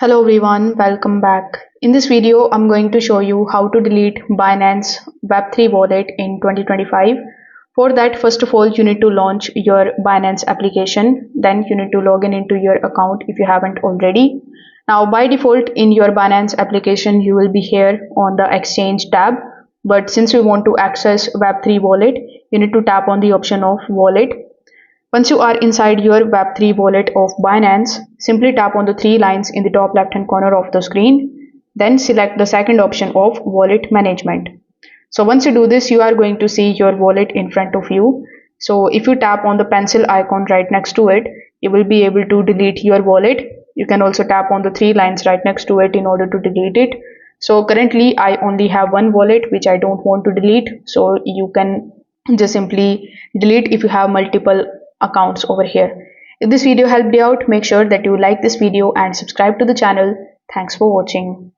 Hello everyone, welcome back. In this video, I'm going to show you how to delete Binance Web3 wallet in 2025. For that, first of all, you need to launch your Binance application. Then you need to log in into your account if you haven't already. Now, by default, in your Binance application, you will be here on the exchange tab. But since we want to access Web3 wallet, you need to tap on the option of wallet. Once you are inside your Web3 wallet of Binance, simply tap on the three lines in the top left hand corner of the screen, then select the second option of wallet management. So once you do this, you are going to see your wallet in front of you. So if you tap on the pencil icon right next to it, you will be able to delete your wallet. You can also tap on the three lines right next to it in order to delete it. So currently I only have one wallet which I don't want to delete. So you can just simply delete if you have multiple accounts over here. If this video helped you out, make sure that you like this video and subscribe to the channel. Thanks for watching.